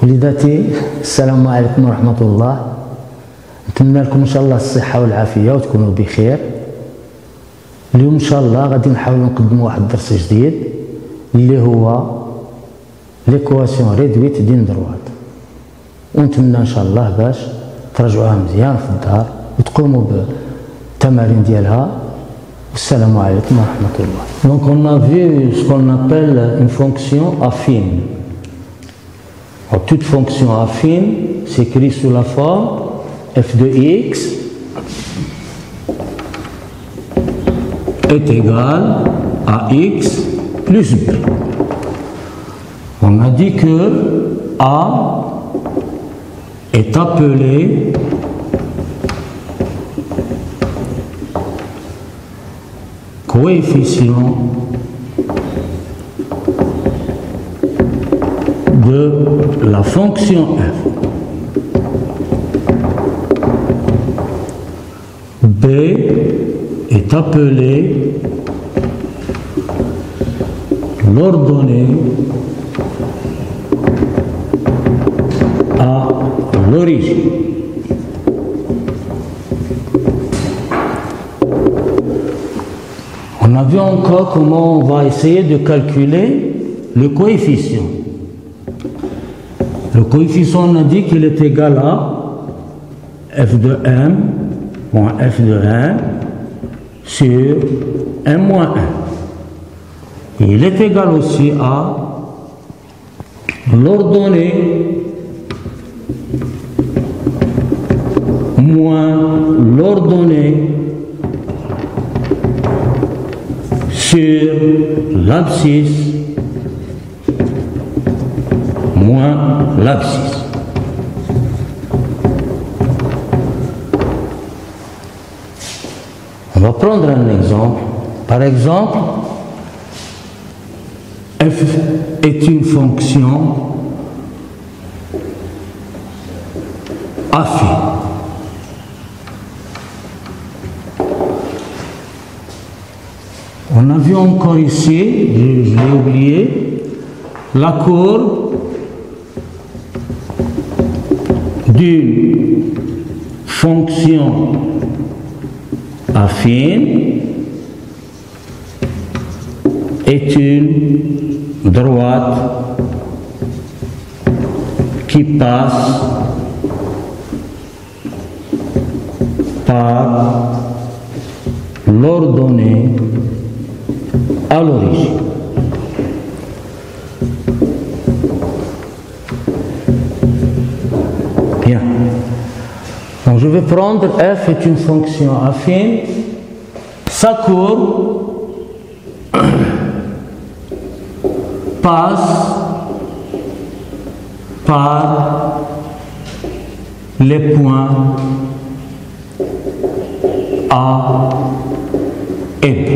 وليداتي السلام عليكم ورحمة الله. نتمنى لكم إن شاء الله الصحة والعافية وتكونوا بخير. اليوم إن شاء الله غادي نحاولوا نقدموا واحد الدرس جديد اللي هو ليكواسيون ريدويت دين دروات، ونتمنى إن شاء الله باش تراجعوها مزيان في الدار وتقوموا بالتمارين ديالها. والسلام عليكم ورحمة الله. Donc on a vu ce qu'on appelle une fonction affine. Alors, toute fonction affine s'écrit sous la forme f de x est égal à x plus b. On a dit que a est appelé coefficient de la fonction f. B est appelé l'ordonnée à l'origine. On a vu encore comment on va essayer de calculer le coefficient. Le coefficient, on a dit qu'il est égal à f de m moins f de 1 sur m moins 1. Et il est égal aussi à l'ordonnée moins l'ordonnée sur l'abscisse moins l'abscisse. On va prendre un exemple. Par exemple, f est une fonction affine. On a vu encore ici, je l'ai oublié, la courbe d'une fonction affine est une droite qui passe par l'ordonnée à l'origine. Bien. Donc je vais prendre f est une fonction affine. Sa courbe passe par les points A et B.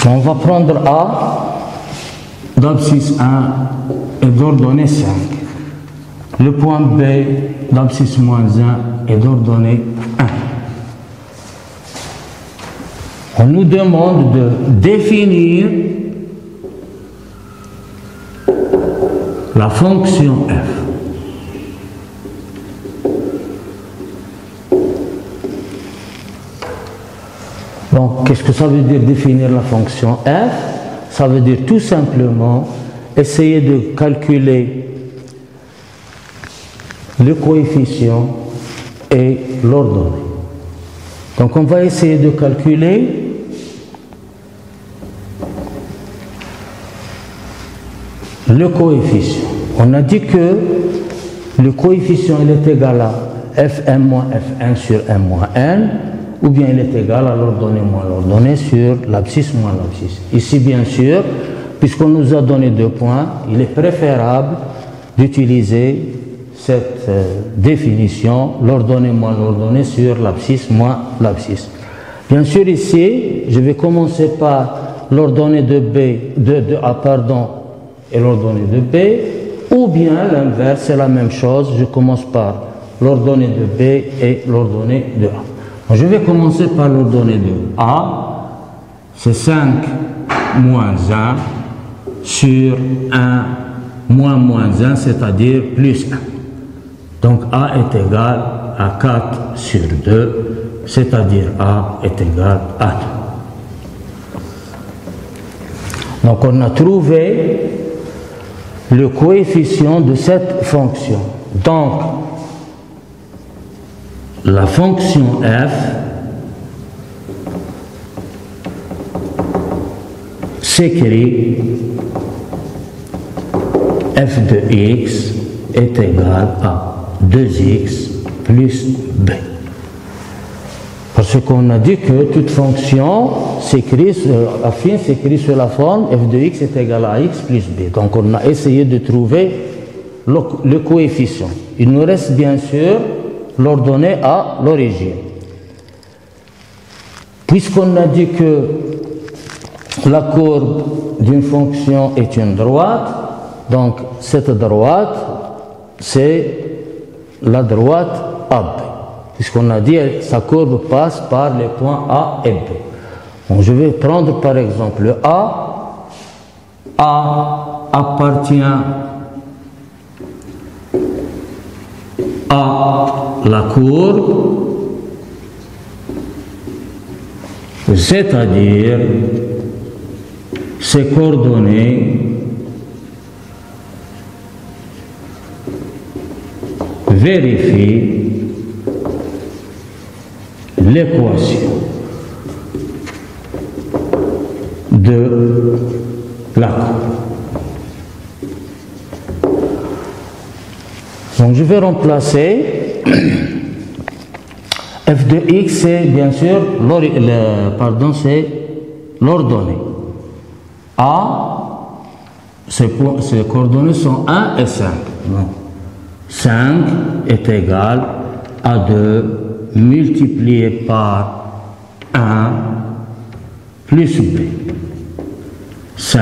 On va prendre A d'abscisse 1 et d'ordonnée 5. Le point B d'abscisse moins 1 et d'ordonnée 1. On nous demande de définir la fonction f. Donc, qu'est-ce que ça veut dire définir la fonction f? Ça veut dire tout simplement essayer de calculer le coefficient et l'ordonnée. Donc, on va essayer de calculer le coefficient. On a dit que le coefficient il est égal à fm moins f1 sur m moins n, ou bien il est égal à l'ordonnée moins l'ordonnée sur l'abscisse moins l'abscisse. Ici, bien sûr, puisqu'on nous a donné 2 points, il est préférable d'utiliser cette définition, l'ordonnée moins l'ordonnée sur l'abscisse moins l'abscisse. Bien sûr, ici, je vais commencer par l'ordonnée de A, pardon, et l'ordonnée de B, ou bien l'inverse, c'est la même chose, je commence par l'ordonnée de B et l'ordonnée de A. Donc, je vais commencer par l'ordonnée de A. C'est 5 moins 1 sur 1 moins 1, c'est-à-dire plus 1. Donc A est égal à 4 sur 2, c'est-à-dire A est égal à 2. Donc on a trouvé le coefficient de cette fonction. Donc la fonction f s'écrit f de x est égal à 2x plus b. Parce qu'on a dit que toute fonction affine s'écrit sur la forme f de x est égal à x plus b. Donc on a essayé de trouver le coefficient. Il nous reste bien sûr l'ordonnée à l'origine. Puisqu'on a dit que la courbe d'une fonction est une droite, donc cette droite, c'est la droite AB. Puisqu'on a dit que sa courbe passe par les points A et B. Donc je vais prendre par exemple le A. A appartient à la courbe, c'est-à-dire ses coordonnées vérifient l'équation de la courbe. Donc je vais remplacer f de x, c'est bien sûr c'est l'ordonnée. A, ses coordonnées sont 1 et 5. Donc, 5 est égal à 2 multiplié par 1 plus b. 5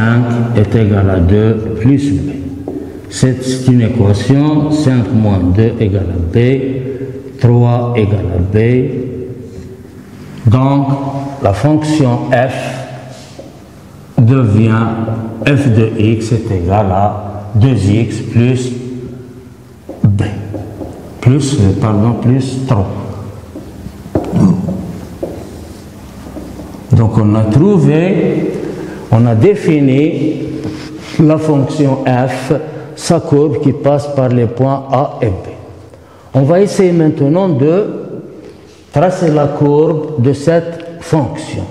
est égal à 2 plus b. C'est une équation, 5 moins 2 égale à b, 3 égale à b. Donc, la fonction f devient f de x est égal à 2x plus b, plus 3. Donc on a défini la fonction f, sa courbe qui passe par les points A et B. On va essayer maintenant de tracer la courbe de cette fonction,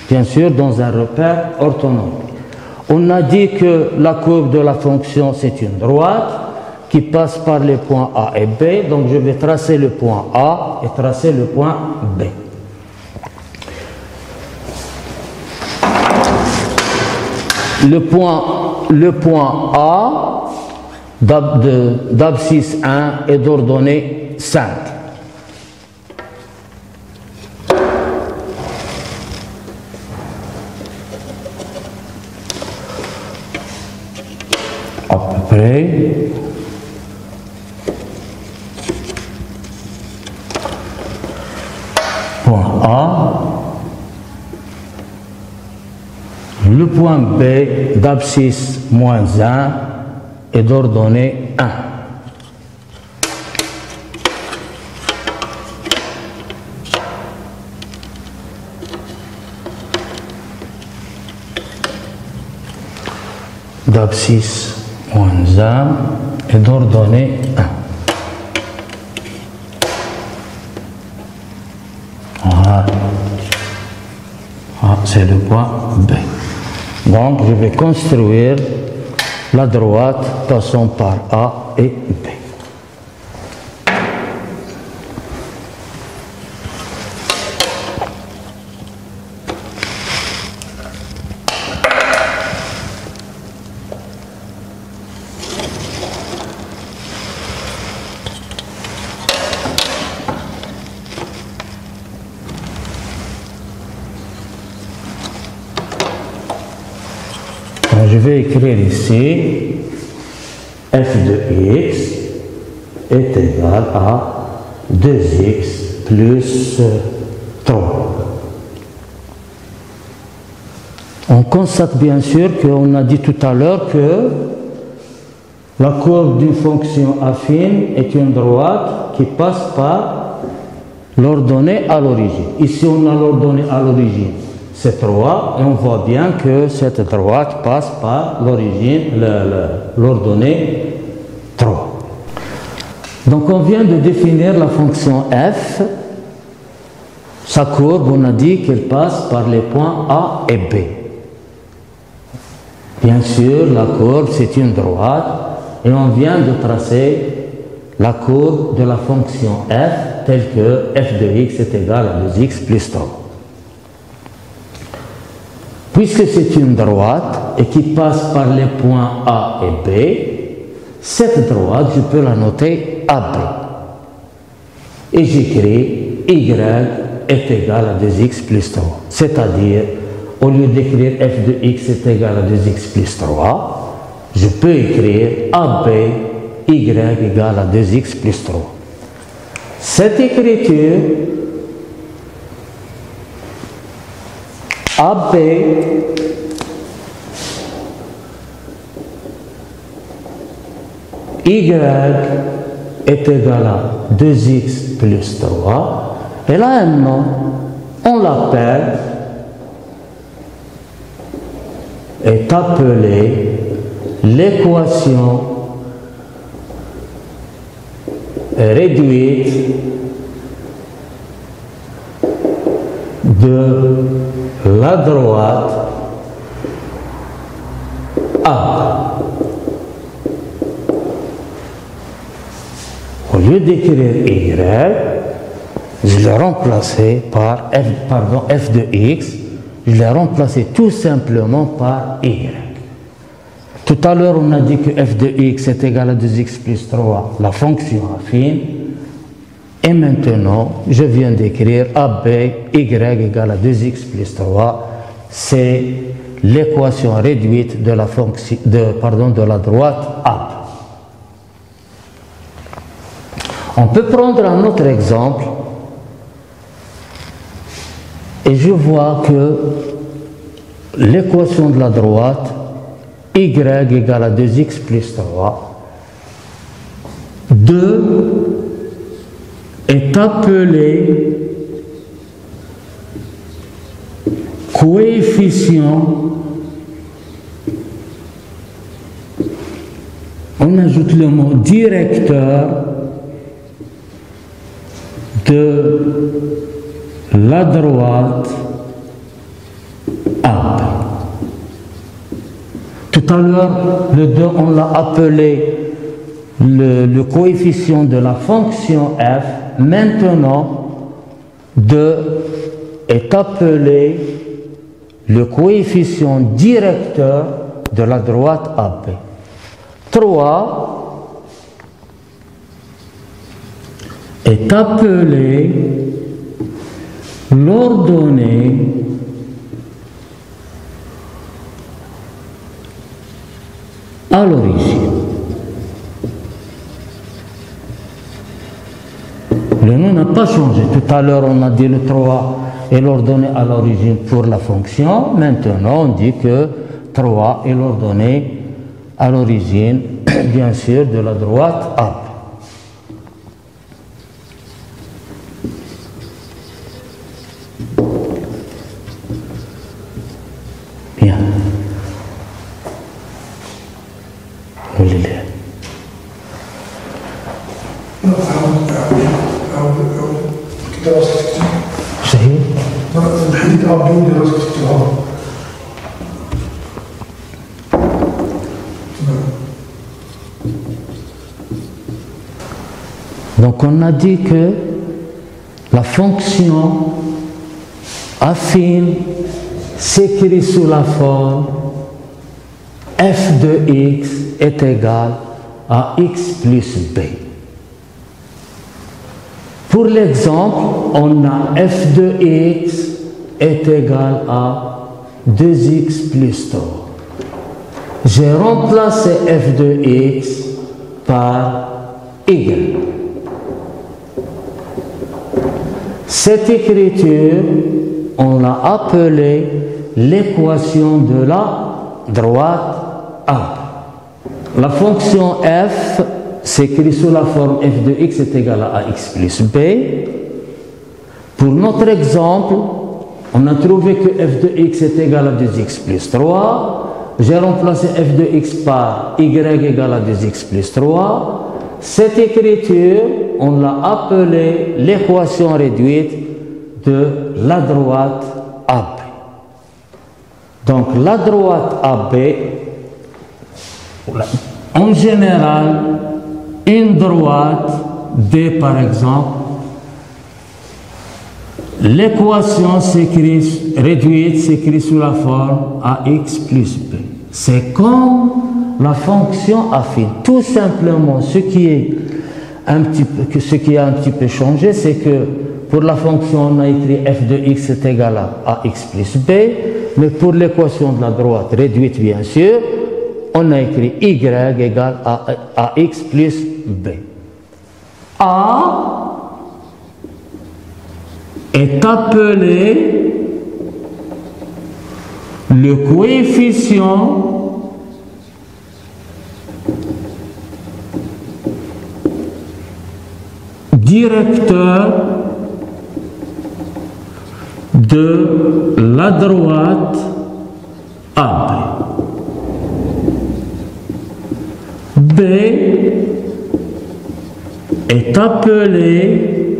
bien sûr dans un repère orthonomique. On a dit que la courbe de la fonction c'est une droite qui passe par les points A et B, donc je vais tracer le point A et tracer le point B. Le point A d'abscisse 1 est d'ordonnée 5. À peu près. Point A. Le point B d'abscisse moins 1 est d'ordonnée 1. D'abscisse moins 1 est d'ordonnée 1. Voilà. Ah, c'est le point B. Donc, je vais construire la droite passant par A et B. Je vais écrire ici f de x est égal à 2x plus 3. On constate bien sûr qu'on a dit tout à l'heure que la courbe d'une fonction affine est une droite qui passe par l'ordonnée à l'origine. Ici, on a l'ordonnée à l'origine, c'est 3, et on voit bien que cette droite passe par l'origine, l'ordonnée 3. Donc, on vient de définir la fonction f. Sa courbe, on a dit qu'elle passe par les points A et B. Bien sûr, la courbe, c'est une droite, et on vient de tracer la courbe de la fonction f telle que f de x est égal à 2x plus 3. Puisque c'est une droite et qui passe par les points A et B, cette droite, je peux la noter AB. Et j'écris y est égal à 2x plus 3. C'est-à-dire, au lieu d'écrire f de x est égal à 2x plus 3, je peux écrire AB y égale à 2x plus 3. Cette écriture, AB y est égal à 2x plus 3, et là un nom, on l'appelle, est appelée l'équation réduite de la droite A. Au lieu d'écrire y, je l'ai remplacé par f de x, je l'ai remplacé tout simplement par y. Tout à l'heure, on a dit que f de x est égal à 2x plus 3, la fonction affine. Et maintenant, je viens d'écrire AB y égale à 2x plus 3. C'est l'équation réduite de la, fonction, de la droite A. On peut prendre un autre exemple. Et je vois que l'équation de la droite y égale à 2x plus 3, 2 est appelé coefficient, on ajoute le mot directeur de la droite A. Tout à l'heure, le 2, on l'a appelé le coefficient de la fonction f. Maintenant, 2 est appelé le coefficient directeur de la droite AB. 3 est appelé l'ordonnée à l'origine. Le nom n'a pas changé. Tout à l'heure, on a dit le 3 est l'ordonnée à l'origine pour la fonction. Maintenant, on dit que 3 est l'ordonnée à l'origine, bien sûr, de la droite A. Bien. Vous le lire. صحيح؟ الحديث أرجو دراسة التراب. Donc on a dit que la fonction affine s'écrit sous la forme f de x est égal à x plus b. Pour l'exemple, on a f de x est égal à 2x plus 3. J'ai remplacé f de x par y. Cette écriture, on l'a appelée l'équation de la droite A. La fonction f s'écrit sous la forme f de x est égal à ax plus b. Pour notre exemple, on a trouvé que f de x est égal à 2x plus 3. J'ai remplacé f de x par y égale à 2x plus 3. Cette écriture, on l'a appelée l'équation réduite de la droite AB. Donc la droite AB, en général, une droite D par exemple, l'équation réduite s'écrit sous la forme ax plus b. C'est comme la fonction affine. Tout simplement, ce qui a un petit peu changé, c'est que pour la fonction, on a écrit f de x est égal à ax plus b, mais pour l'équation de la droite réduite, bien sûr, on a écrit y égale à ax plus b. A est appelé le coefficient directeur de la droite AB. B est appelé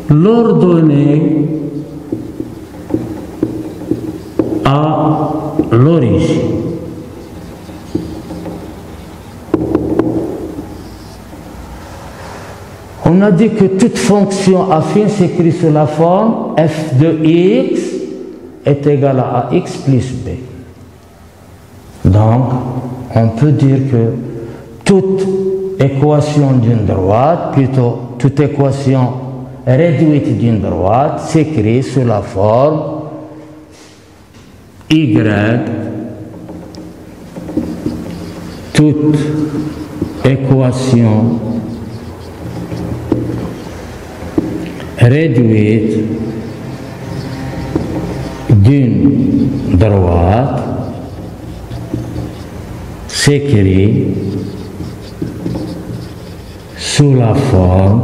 l'ordonnée à l'origine. On a dit que toute fonction affine s'écrit sous la forme f de x est égal à ax plus b. Donc, on peut dire que toute équation d'une droite, plutôt toute équation réduite d'une droite, s'écrit sous la forme y, toute équation réduite d'une droite s'écrit sous la forme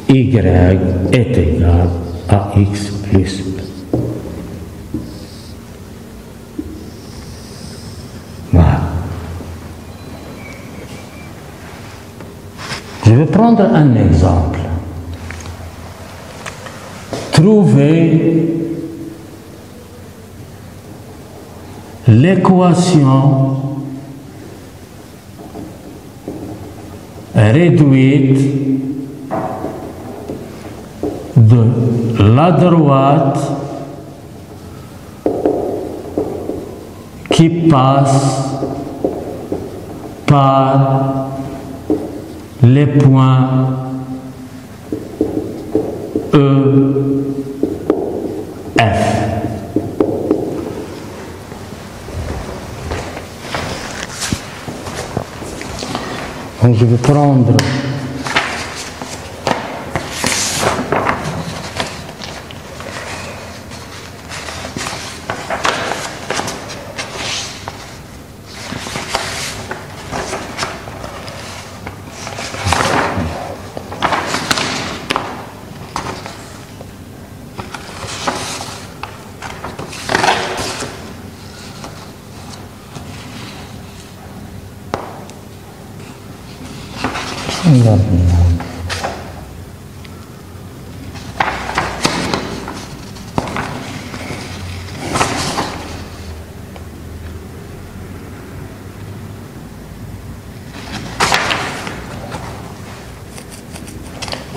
y est égal à x plus b. Voilà. Je vais prendre un exemple. Trouver l'équation réduite de la droite qui passe par les points E, F. Donc je vais prendre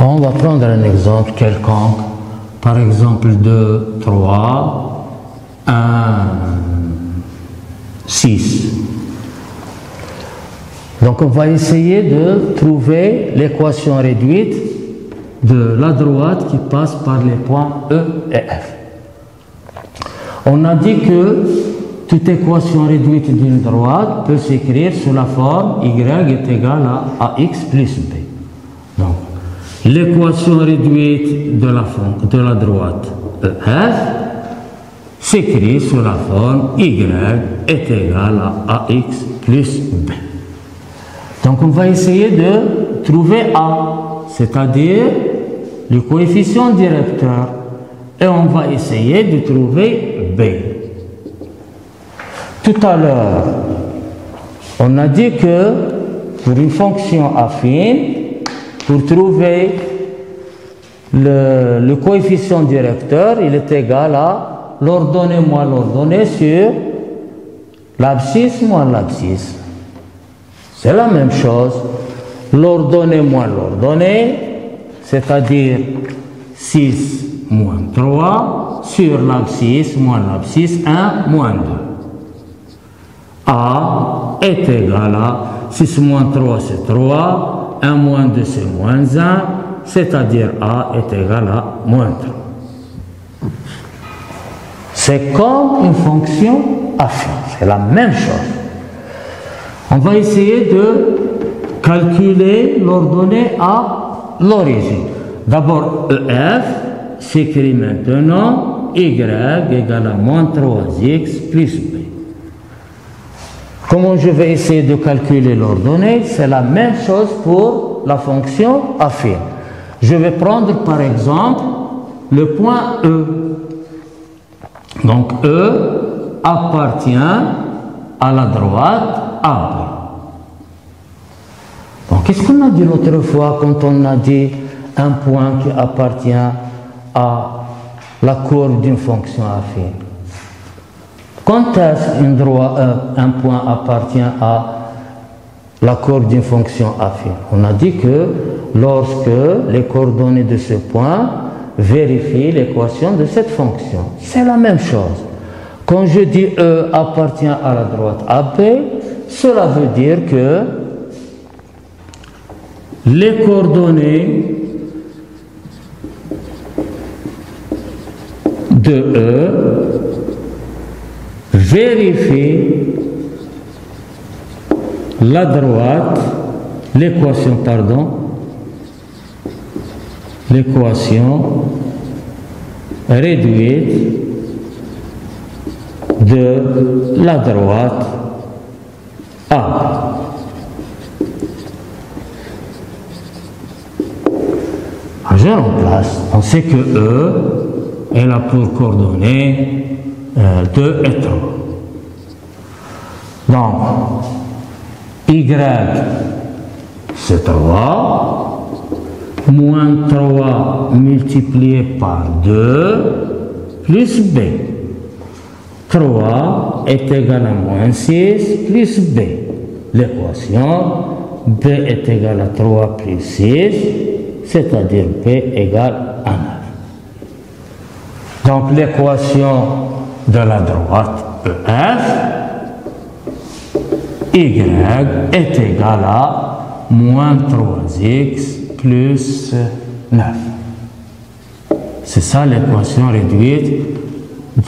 on va prendre un exemple quelconque, par exemple 2, 3, 1, 6. Donc on va essayer de trouver l'équation réduite de la droite qui passe par les points E et F. On a dit que toute équation réduite d'une droite peut s'écrire sous la forme y est égal à ax plus b. Donc l'équation réduite de la droite EF s'écrit sous la forme Y est égal à AX plus B. Donc on va essayer de trouver A, c'est-à-dire le coefficient directeur, et on va essayer de trouver B. Tout à l'heure, on a dit que pour une fonction affine, pour trouver le coefficient directeur, il est égal à l'ordonnée moins l'ordonnée sur l'abscisse moins l'abscisse. C'est la même chose. L'ordonnée moins l'ordonnée, c'est-à-dire 6 moins 3 sur l'abscisse moins l'abscisse 1 moins 2. A est égal à 6 moins 3 c'est 3, 1 moins 2 c'est moins 1, c'est-à-dire A est égal à moins 3. C'est comme une fonction affine, c'est la même chose. On va essayer de calculer l'ordonnée à l'origine. D'abord, EF s'écrit maintenant Y égale à moins 3x plus B. Comment je vais essayer de calculer l'ordonnée? C'est la même chose pour la fonction affine. Je vais prendre par exemple le point E. Donc E appartient à la droite AB. Donc qu'est-ce qu'on a dit l'autre fois quand on a dit un point qui appartient à la courbe d'une fonction affine? Quand est-ce un point appartient à la courbe d'une fonction affine? On a dit que lorsque les coordonnées de ce point vérifient l'équation de cette fonction. C'est la même chose. Quand je dis E appartient à la droite AB, cela veut dire que les coordonnées de E vérifient la droite, l'équation réduite de la droite A. Je remplace. On sait que E est là pour coordonnées 2 et 3. Donc, Y c'est 3, moins 3 multiplié par 2 plus B. 3 est égal à moins 6 plus B. L'équation B est égal à 3 plus 6, c'est-à-dire B égale à 9. Donc l'équation de la droite EF, Y est égal à moins 3x plus 9. C'est ça l'équation réduite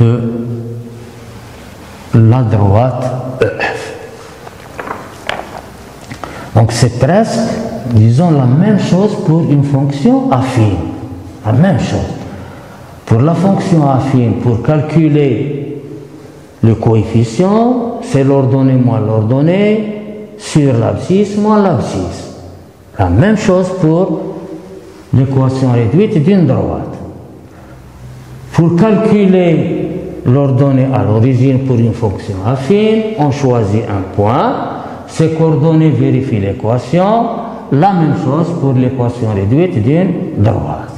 de la droite EF. Donc c'est presque, disons, la même chose pour une fonction affine. La même chose. Pour la fonction affine, pour calculer le coefficient, c'est l'ordonnée moins l'ordonnée sur l'abscisse moins l'abscisse. La même chose pour l'équation réduite d'une droite. Pour calculer l'ordonnée à l'origine pour une fonction affine, on choisit un point, ces coordonnées vérifient l'équation, la même chose pour l'équation réduite d'une droite.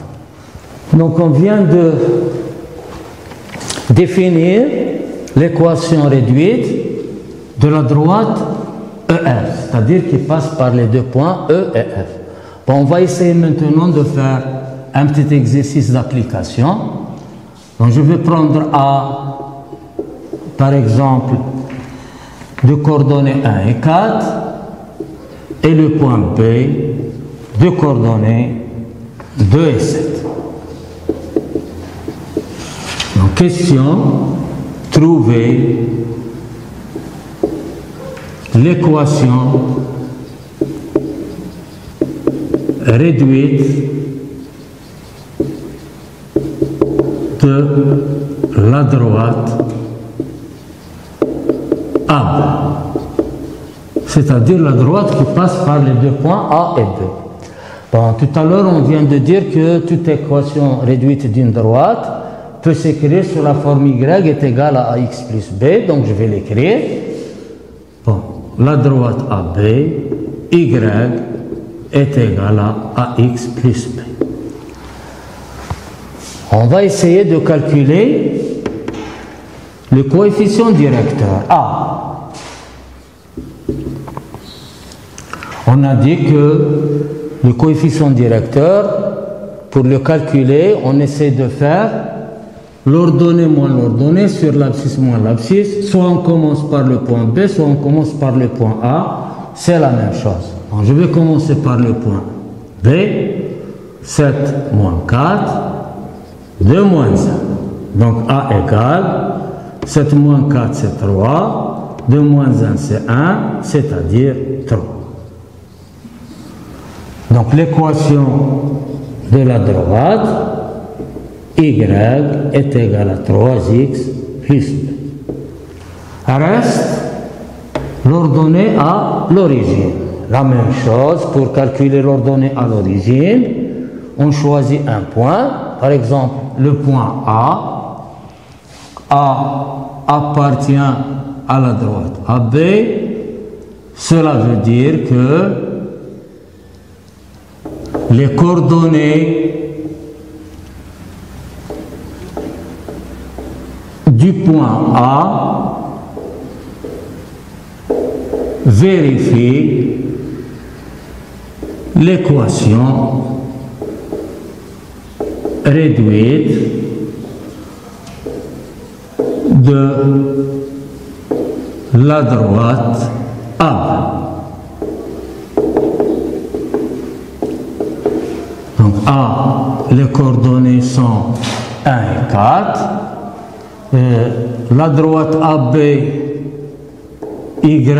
Donc on vient de définir l'équation réduite de la droite EF, c'est-à-dire qui passe par les deux points E et F. Bon, on va essayer maintenant de faire un petit exercice d'application. Donc je vais prendre A, par exemple, de coordonnées 1 et 4, et le point B de coordonnées 2 et 7. Donc question, trouver l'équation réduite de la droite AB, c'est-à-dire la droite qui passe par les deux points A et B. Bon, tout à l'heure, on vient de dire que toute équation réduite d'une droite peut s'écrire sous la forme y est égale à ax plus b, donc je vais l'écrire. Bon, la droite AB, y est égale à ax plus b. On va essayer de calculer le coefficient directeur A. On a dit que le coefficient directeur, pour le calculer, on essaie de faire l'ordonnée moins l'ordonnée sur l'abscisse moins l'abscisse. Soit on commence par le point B, soit on commence par le point A. C'est la même chose. Donc, je vais commencer par le point B. 7 moins 4, 2 moins 1. Donc A égale 7 moins 4, c'est 3. 2 moins 1, c'est 1, c'est-à-dire 3. Donc l'équation de la droite, y est égale à 3x plus b. Reste l'ordonnée à l'origine. La même chose, pour calculer l'ordonnée à l'origine, on choisit un point, par exemple le point A. A appartient à la droite AB. Cela veut dire que les coordonnées du point A vérifient l'équation réduite de la droite A. Donc A, les coordonnées sont 1 et 4. La droite AB, y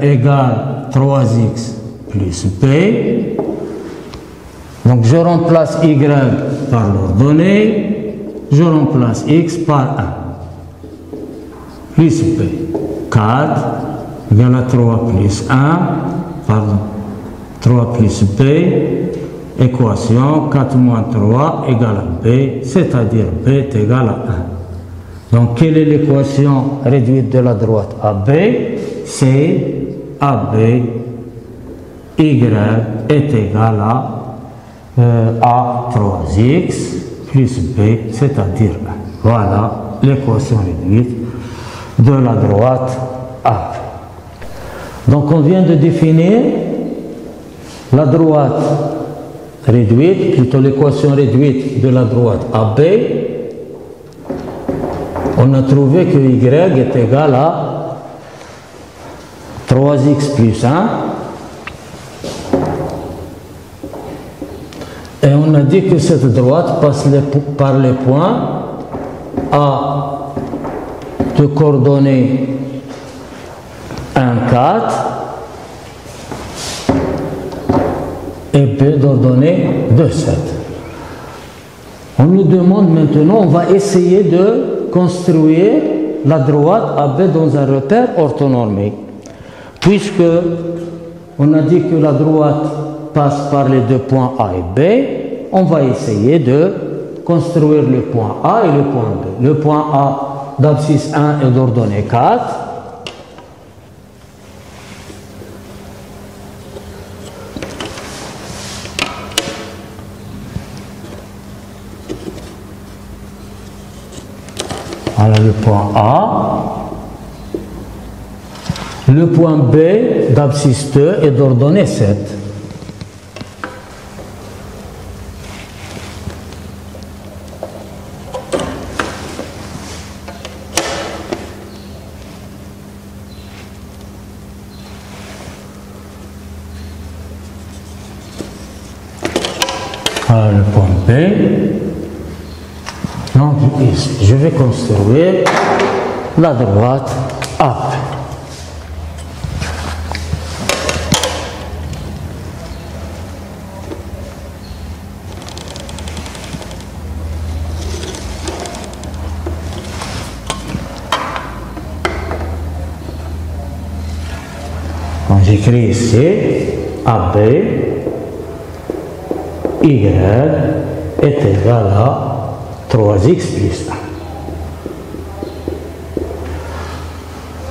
égale 3x plus b. Donc je remplace y par l'ordonnée, je remplace x par 1. Plus b. 4 égale à 3 plus 1, pardon, 3 plus b. Équation 4 moins 3 égale à b, c'est-à-dire b est égal à 1. Donc, quelle est l'équation réduite de la droite AB? C'est AB, y est égal à 3x plus b, c'est-à-dire 1. Voilà l'équation réduite de la droite AB. Donc, on vient de définir la droite réduite, plutôt l'équation réduite de la droite AB. On a trouvé que y est égal à 3x plus 1. Et on a dit que cette droite passe par les points A de coordonnées 1, 4 et B d'ordonnée 2, 7. On nous demande maintenant, on va essayer de construire la droite AB dans un repère orthonormé. Puisque on a dit que la droite passe par les deux points A et B, on va essayer de construire le point A et le point B. Le point A d'abscisse 1 est d'ordonnée 4. Voilà le point A. Le point B d'abscisse 2 est d'ordonnée 7. Voilà le point B. Donc, je vais construire la droite AB. j'écris ici AB Y est égal à 3x plus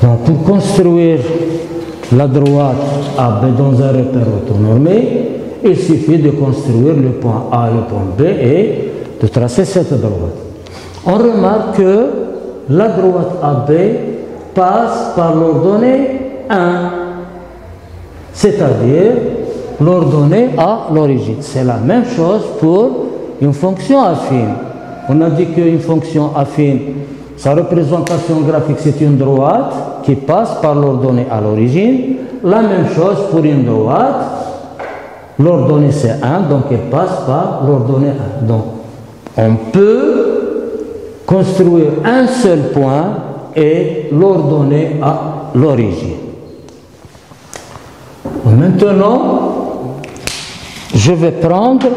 1. Donc pour construire la droite AB dans un repère orthonormé, il suffit de construire le point A et le point B et de tracer cette droite. On remarque que la droite AB passe par l'ordonnée 1, c'est-à-dire l'ordonnée à l'origine. C'est la même chose pour une fonction affine. On a dit qu'une fonction affine, sa représentation graphique, c'est une droite qui passe par l'ordonnée à l'origine. La même chose pour une droite, l'ordonnée c'est 1, donc elle passe par l'ordonnée 1. Donc on peut construire un seul point et l'ordonner à l'origine. Maintenant, je vais prendre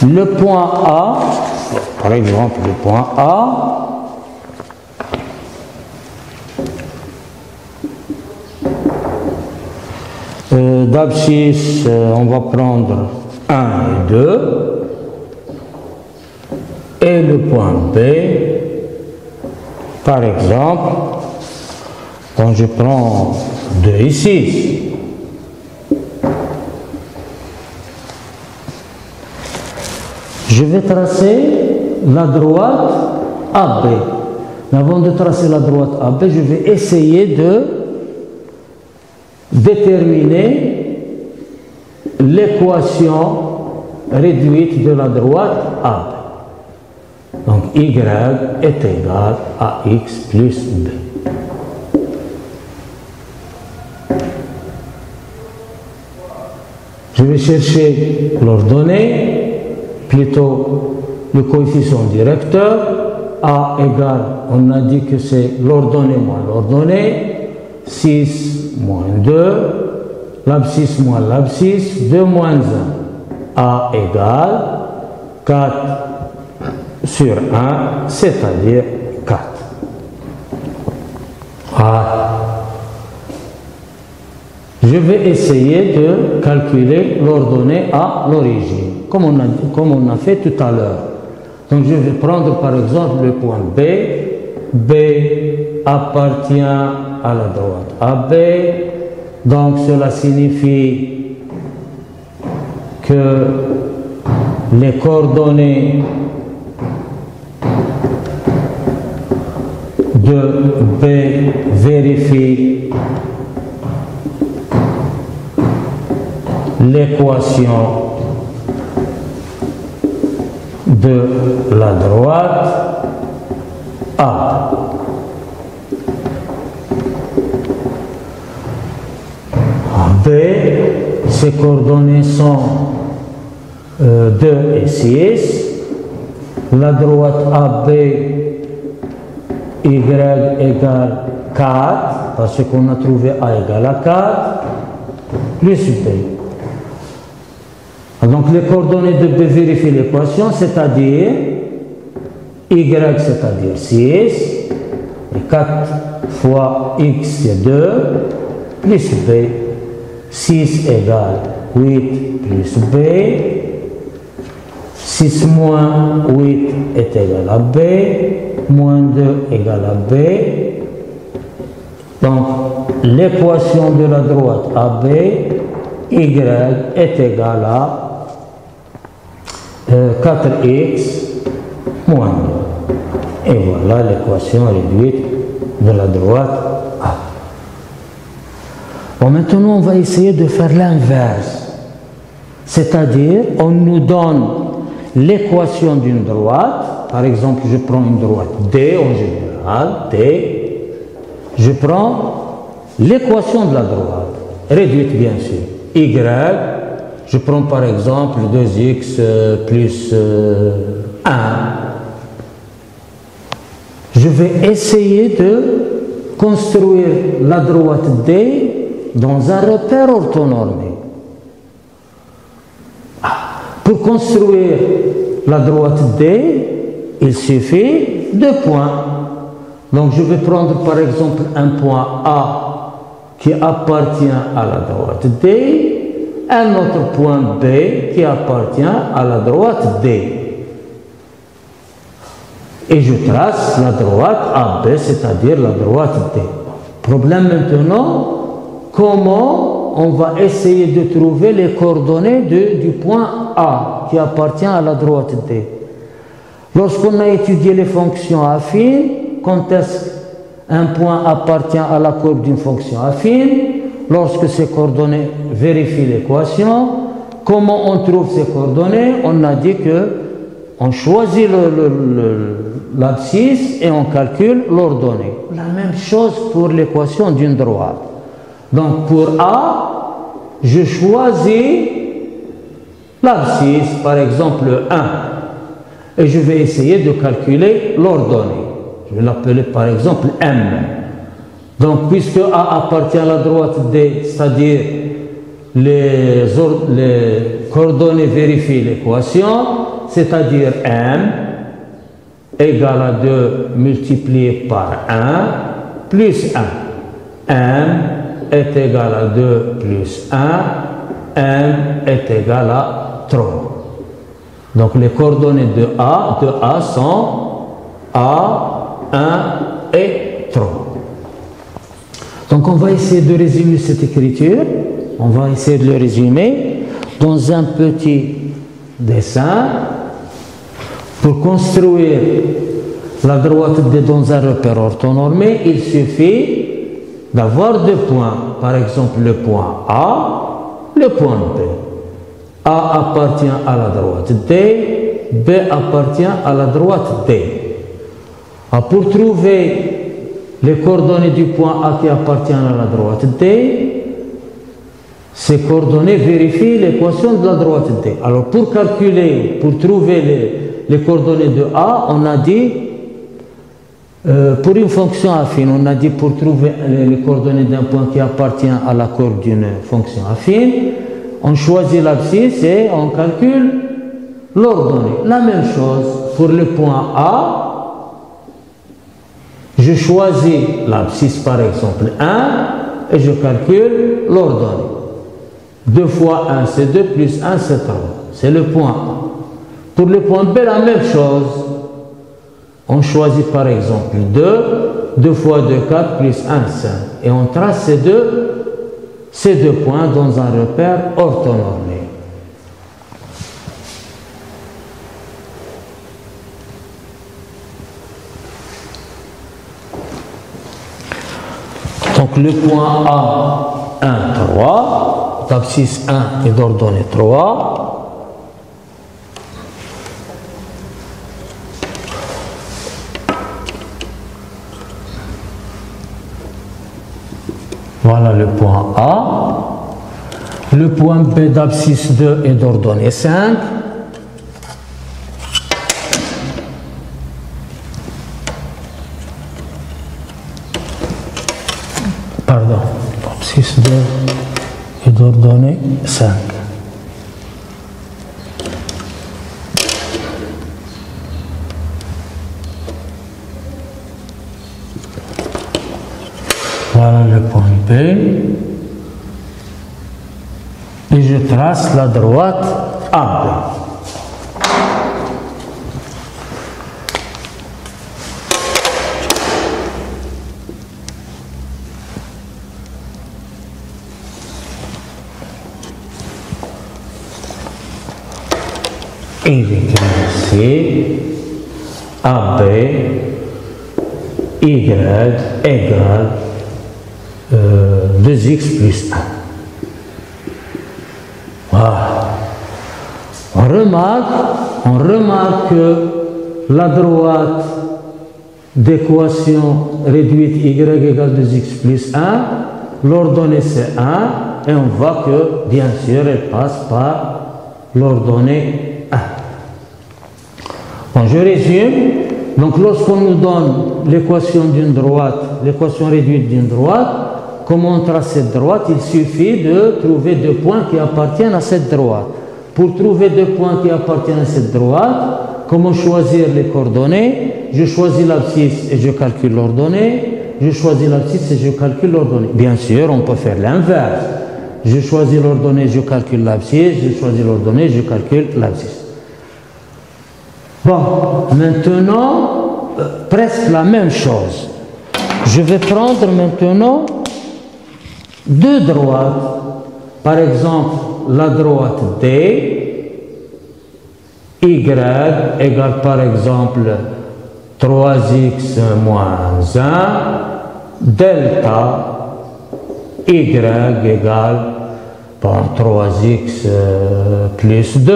le point A, par exemple le point A, d'abscisse, on va prendre 1 et 2, et le point B, par exemple, quand je prends 2 et 6, je vais tracer la droite AB. Mais avant de tracer la droite AB, je vais essayer de déterminer l'équation réduite de la droite AB. Donc Y est égal à X plus B. Je vais chercher l'ordonnée, plutôt le coefficient directeur. A égale, on a dit que c'est l'ordonnée moins l'ordonnée, 6 moins 2, l'abscisse moins l'abscisse, 2 moins 1. A égale 4 sur 1, c'est-à-dire 4. Voilà. Je vais essayer de calculer l'ordonnée à l'origine, comme on a fait tout à l'heure. Donc je vais prendre par exemple le point B. B appartient à la droite AB. Donc cela signifie que les coordonnées de B vérifient l'équation de la droite A. B, ses coordonnées sont 2 et 6. La droite AB, Y égale 4, parce qu'on a trouvé A égale à 4, plus B. Donc les coordonnées de B vérifient l'équation, c'est-à-dire Y, c'est-à-dire 6, et 4 fois X, c'est 2, plus B. 6 égale 8 plus B, 6 moins 8 est égal à B, moins 2 égale à B. Donc l'équation de la droite AB, Y est égal à 4x moins 2. Et voilà l'équation réduite de la droite A. Bon, maintenant, on va essayer de faire l'inverse. C'est-à-dire, on nous donne l'équation d'une droite. Par exemple, je prends une droite D en général, D. Je prends l'équation de la droite, réduite bien sûr. Y, je prends par exemple 2x plus 1. Je vais essayer de construire la droite D dans un repère orthonormé. Pour construire la droite D, il suffit de points. Donc je vais prendre par exemple un point A qui appartient à la droite D, un autre point B qui appartient à la droite D. Et je trace la droite AB, c'est-à-dire la droite D. Problème maintenant, comment on va essayer de trouver les coordonnées du point A qui appartient à la droite D. Lorsqu'on a étudié les fonctions affines, quand est-ce qu'un point appartient à la courbe d'une fonction affine? Lorsque ces coordonnées vérifient l'équation. Comment on trouve ces coordonnées? On a dit que on choisit l'abscisse et on calcule l'ordonnée. La même chose pour l'équation d'une droite. Donc pour A, je choisis l'abscisse, par exemple 1, et je vais essayer de calculer l'ordonnée. Je vais l'appeler par exemple M. Donc puisque A appartient à la droite D, c'est-à-dire les coordonnées vérifient l'équation, c'est-à-dire M égale à 2 multiplié par 1 plus 1. M est égal à 2 plus 1, M est égal à 3. Donc les coordonnées de A sont A, 1 et 3. Donc on va essayer de résumer cette écriture, on va essayer de le résumer dans un petit dessin. Pour construire la droite D dans un repère orthonormé, il suffit d'avoir deux points, par exemple le point A, le point B. A appartient à la droite D, B appartient à la droite D. Pour trouver les coordonnées du point A qui appartient à la droite D, ces coordonnées vérifient l'équation de la droite D. Alors pour calculer, pour trouver les coordonnées de A, on a dit, pour une fonction affine, on a dit pour trouver les coordonnées d'un point qui appartient à la courbe d'une fonction affine, on choisit l'abscisse et on calcule l'ordonnée. La même chose pour le point A, je choisis l'abscisse par exemple 1 et je calcule l'ordonnée. 2 fois 1 c'est 2 plus 1 c'est 3, c'est le point A. Pour le point B, la même chose. On choisit par exemple 2, 2 fois 2, 4, plus 1, 5. Et on trace ces deux points dans un repère orthonormé. Donc le point A, 1, 3, l'abscisse 1 est d'ordonnée 3. Voilà le point A. Le point B d'abscisse 2 est d'ordonnée 5. Pardon, abscisse 2 est d'ordonnée 5. Voilà le point B. Et je trace la droite AB. Et j'écris ici AB Y égale 2x plus 1. Voilà. On remarque que la droite d'équation réduite y égale 2x plus 1, l'ordonnée c'est 1, et on voit que bien sûr elle passe par l'ordonnée 1. Bon, je résume. Donc lorsqu'on nous donne l'équation d'une droite, l'équation réduite d'une droite, comment on trace cette droite? Il suffit de trouver deux points qui appartiennent à cette droite. Pour trouver deux points qui appartiennent à cette droite, comment choisir les coordonnées? Je choisis l'abscisse et je calcule l'ordonnée. Je choisis l'abscisse et je calcule l'ordonnée. Bien sûr, on peut faire l'inverse. Je choisis l'ordonnée, je calcule l'abscisse. Je choisis l'ordonnée, je calcule l'abscisse. Bon, maintenant, presque la même chose. Je vais prendre maintenant deux droites. Par exemple, la droite D, Y égale par exemple 3x moins 1, delta Y égale 3x plus 2.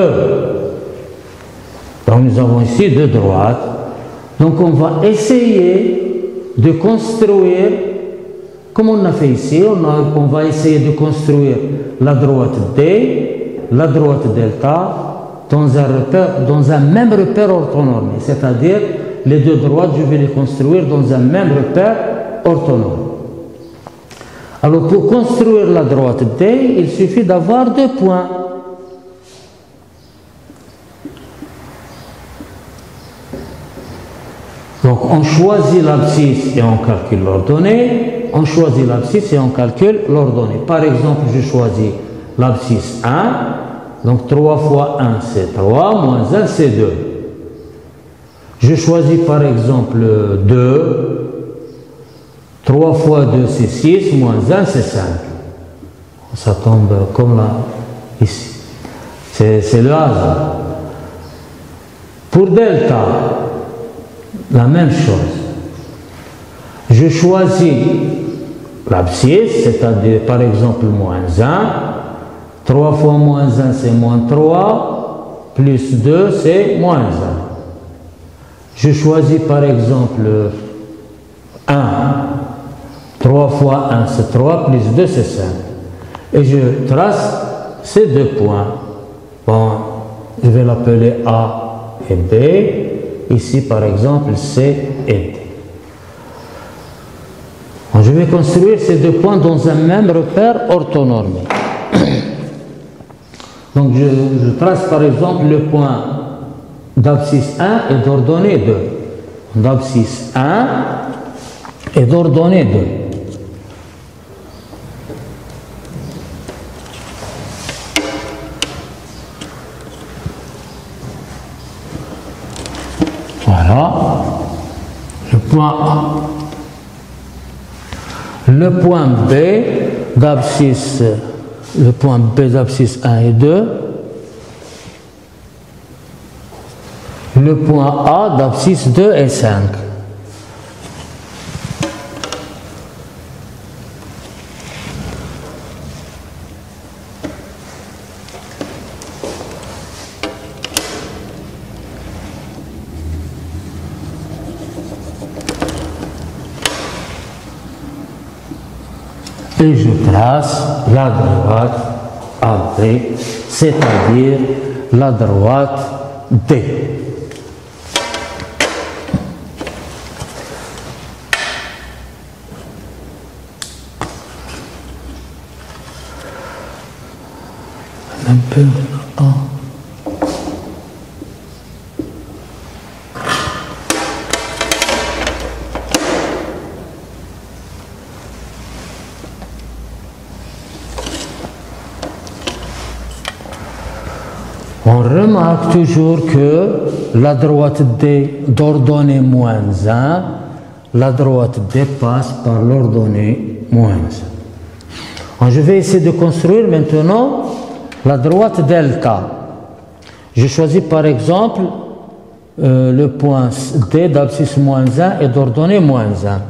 Donc nous avons ici deux droites. Donc on va essayer de construire, comme on a fait ici, on va essayer de construire la droite D, la droite delta, dans un même repère orthonormé. C'est-à-dire, les deux droites, je vais les construire dans un même repère orthonormé. Alors, pour construire la droite D, il suffit d'avoir deux points. Donc, on choisit l'abscisse et on calcule l'ordonnée. On choisit l'abscisse et on calcule l'ordonnée. Par exemple, je choisis l'abscisse 1. Donc 3 fois 1, c'est 3, moins 1, c'est 2. Je choisis par exemple 2. 3 fois 2, c'est 6, moins 1, c'est 5. Ça tombe comme là, ici. C'est le hasard. Pour delta, la même chose. Je choisis l'abscisse, c'est-à-dire par exemple moins 1. 3 fois moins 1, c'est moins 3, plus 2, c'est moins 1. Je choisis par exemple 1. 3 fois 1, c'est 3, plus 2, c'est 5. Et je trace ces deux points. Bon, je vais l'appeler A et B. Ici, par exemple, C et D. Bon, je vais construire ces deux points dans un même repère orthonormé. Donc je trace par exemple le point d'abscisse 1 et d'ordonnée 2. D'abscisse 1 et d'ordonnée 2. Voilà le point A. Le point B d'abscisse. Le point B d'abscisse 1 et 2, le point A d'abscisse 2 et 5. Et je trace la droite AB, c'est-à-dire la droite D. Un peu A. On remarque toujours que la droite D d'ordonnée moins 1, la droite D passe par l'ordonnée moins 1. Je vais essayer de construire maintenant la droite delta. Je choisis par exemple le point D d'abscisse moins 1 et d'ordonnée moins 1.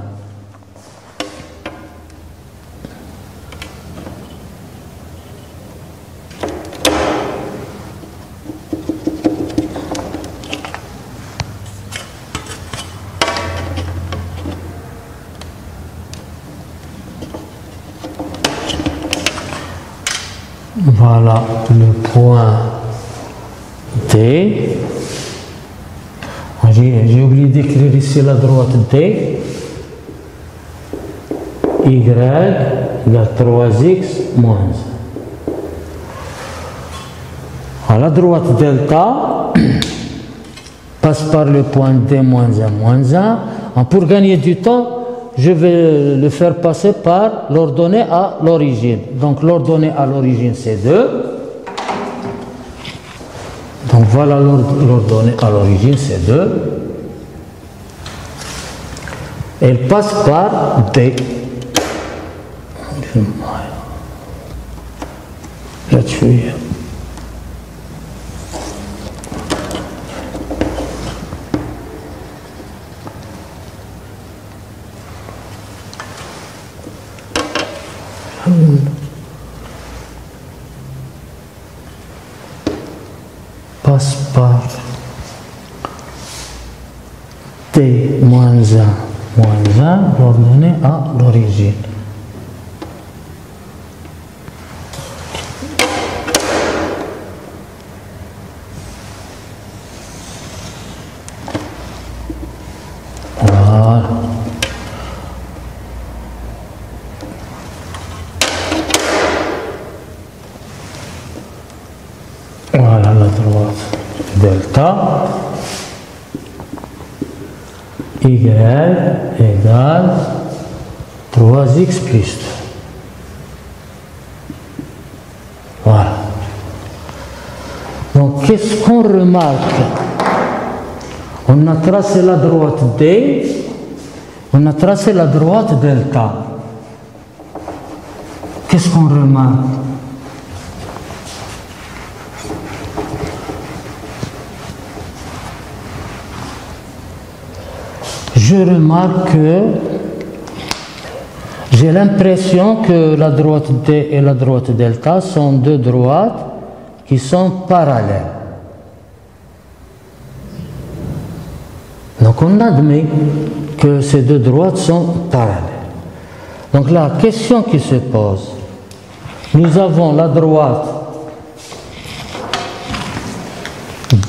Voilà le point D. J'ai oublié d'écrire ici la droite D. Y égale 3x moins 1. À la droite delta, passe par le point D moins 1 moins 1. Pour gagner du temps, je vais le faire passer par l'ordonnée à l'origine. Donc l'ordonnée à l'origine c'est 2. Donc voilà l'ordonnée à l'origine c'est 2. Elle passe par D. Là-dessus. Passe par T moins 1 moins 1, l'ordonnée à l'origine. Voilà. Voilà la droite delta y égale 3x plus 2. Voilà. Donc qu'est-ce qu'on remarque? On a tracé la droite D, on a tracé la droite delta. Qu'est-ce qu'on remarque? Je remarque que j'ai l'impression que la droite D et la droite delta sont deux droites qui sont parallèles. Donc on admet que ces deux droites sont parallèles. Donc la question qui se pose, nous avons la droite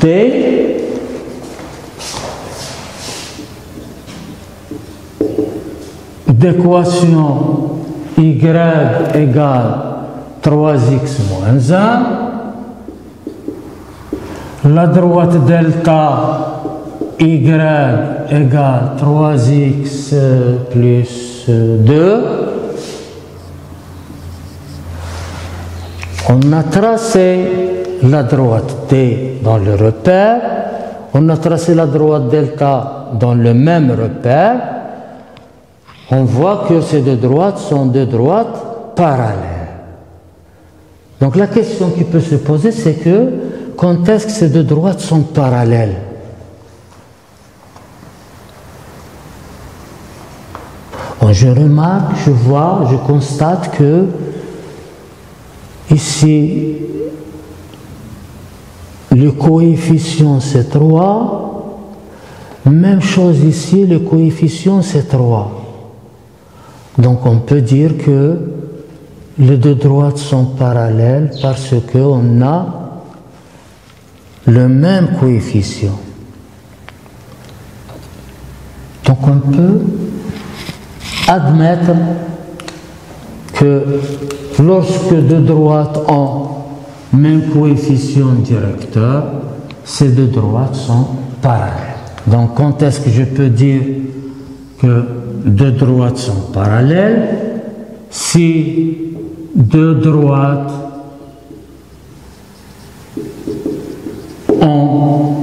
D d'équation y égale 3x moins 1, la droite delta y égale 3x plus 2. On a tracé la droite D dans le repère, on a tracé la droite delta dans le même repère. On voit que ces deux droites sont deux droites parallèles. Donc la question qui peut se poser, c'est que quand est-ce que ces deux droites sont parallèles? Bon, je remarque, je vois, je constate que ici, le coefficient c'est 3, même chose ici, le coefficient c'est 3. Donc on peut dire que les deux droites sont parallèles parce qu'on a le même coefficient. Donc on peut admettre que lorsque deux droites ont même coefficient directeur, ces deux droites sont parallèles. Donc quand est-ce que je peux dire que deux droites sont parallèles? Si deux droites ont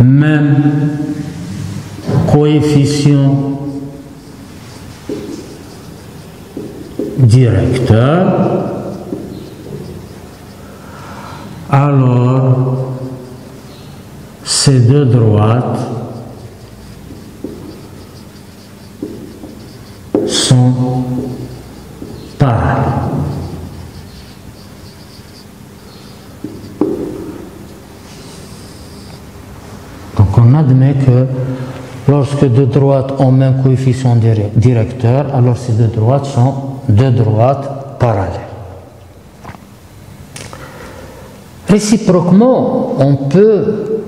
même coefficient directeur, alors ces deux droites sont parallèles. Donc on admet que lorsque deux droites ont même coefficient directeur, alors ces deux droites sont deux droites parallèles. Réciproquement, on peut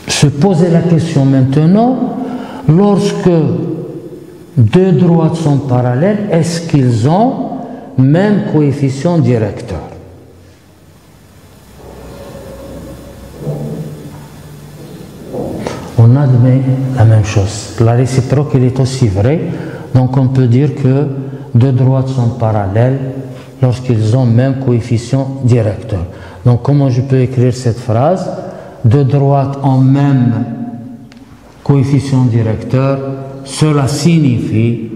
se poser la question maintenant, lorsque deux droites sont parallèles, est-ce qu'ils ont même coefficient directeur? on admet la même chose. La réciproque, elle est aussi vraie. Donc on peut dire que deux droites sont parallèles lorsqu'ils ont même coefficient directeur. Donc comment je peux écrire cette phrase? Deux droites ont même coefficient directeur, cela signifie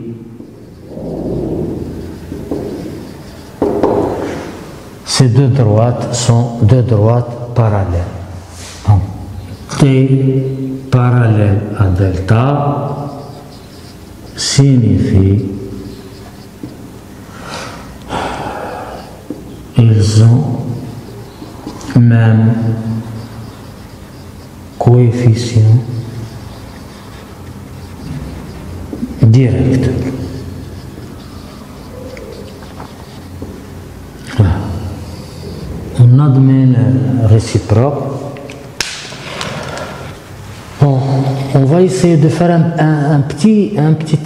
ces deux droites sont deux droites parallèles. Donc, T parallèle à delta signifie ils ont même coefficient directeur. Voilà. On admet le réciproque. Bon, on va essayer de faire un petit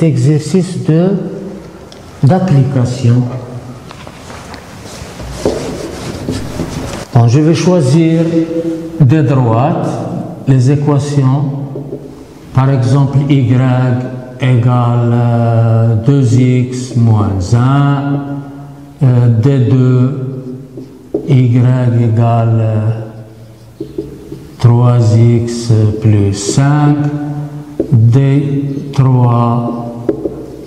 exercice d'application. Bon, je vais choisir des droites, les équations, par exemple y égale 2x moins 1, d2 y égale 3x plus 5, d3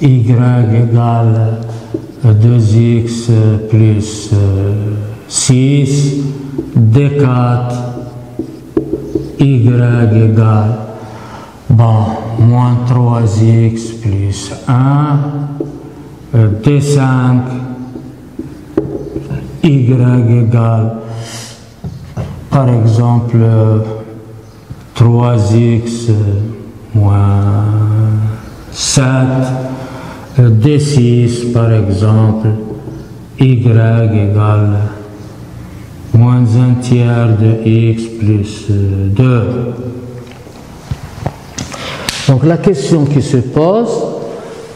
y égale 2x plus 6, d4 y égale moins 3x plus 1, d5 y égale par exemple 3x moins 7, d6 par exemple y égale moins 1 tiers de x plus 2. Donc la question qui se pose,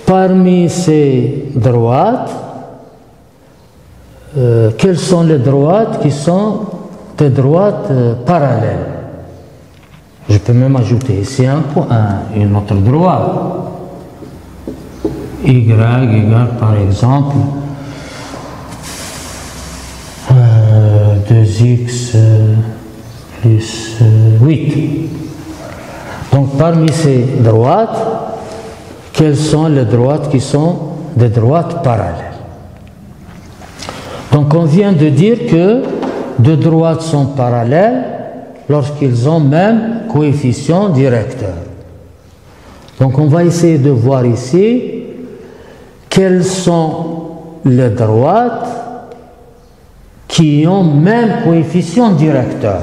parmi ces droites, quelles sont les droites qui sont des droites parallèles? Je peux même ajouter ici une autre droite. Y égale par exemple 2x plus 8. Donc parmi ces droites, quelles sont les droites qui sont des droites parallèles? Donc on vient de dire que deux droites sont parallèles lorsqu'ils ont même coefficient directeur. Donc on va essayer de voir ici quelles sont les droites qui ont même coefficient directeur.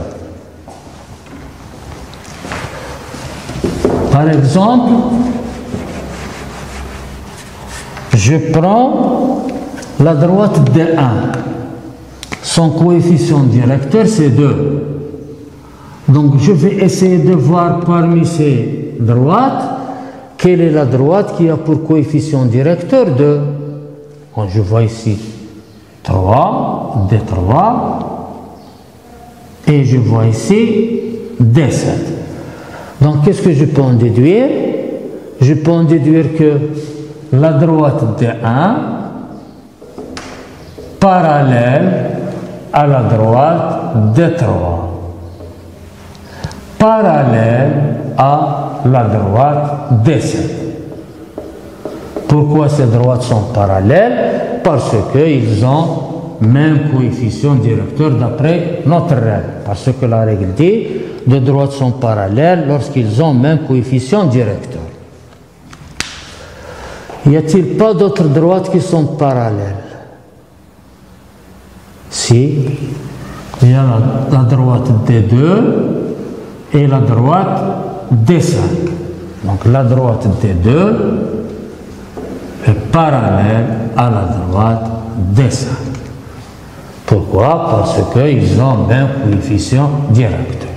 Par exemple, je prends la droite D1. Son coefficient directeur, c'est 2. Donc, je vais essayer de voir parmi ces droites, quelle est la droite qui a pour coefficient directeur 2. Quand je vois ici 3, D3, et je vois ici D7. Donc, qu'est-ce que je peux en déduire? Je peux en déduire que la droite D1 parallèle à la droite D3, parallèle à la droite D7. Pourquoi ces droites sont parallèles? Parce qu'ils ont même coefficient directeur d'après notre règle. Parce que la règle dit deux droites sont parallèles lorsqu'ils ont même coefficient directeur. Y a-t-il pas d'autres droites qui sont parallèles? Si, il y a la droite D2 et la droite D5. Donc la droite D2 est parallèle à la droite D5. Pourquoi? Parce qu'ils ont même coefficient directeur.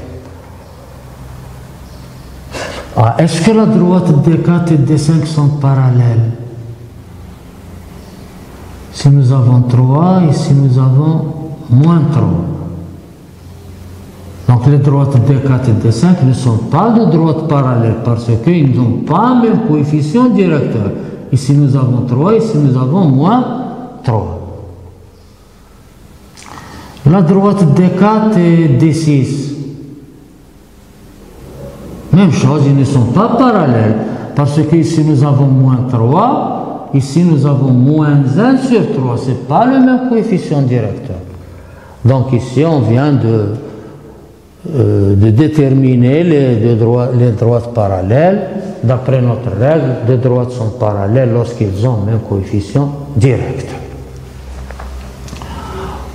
Est-ce que la droite D4 et D5 sont parallèles? Si nous avons 3, ici nous avons moins 3. Donc les droites D4 et D5 ne sont pas de droites parallèles parce qu'ils n'ont pas le même coefficient directeur. Ici nous avons 3, ici nous avons moins 3. La droite D4 et D6, même chose, ils ne sont pas parallèles parce qu'ici nous avons moins 3, ici nous avons moins 1 sur 3, ce n'est pas le même coefficient directeur. Donc ici on vient de déterminer les droites parallèles d'après notre règle. Les droites sont parallèles lorsqu'ils ont le même coefficient directeur.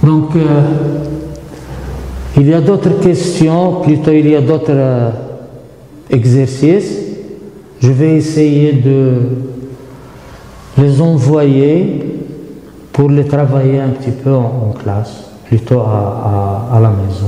Donc il y a d'autres questions, plutôt il y a d'autres exercices. Je vais essayer de les envoyer pour les travailler un petit peu en classe, plutôt à la maison.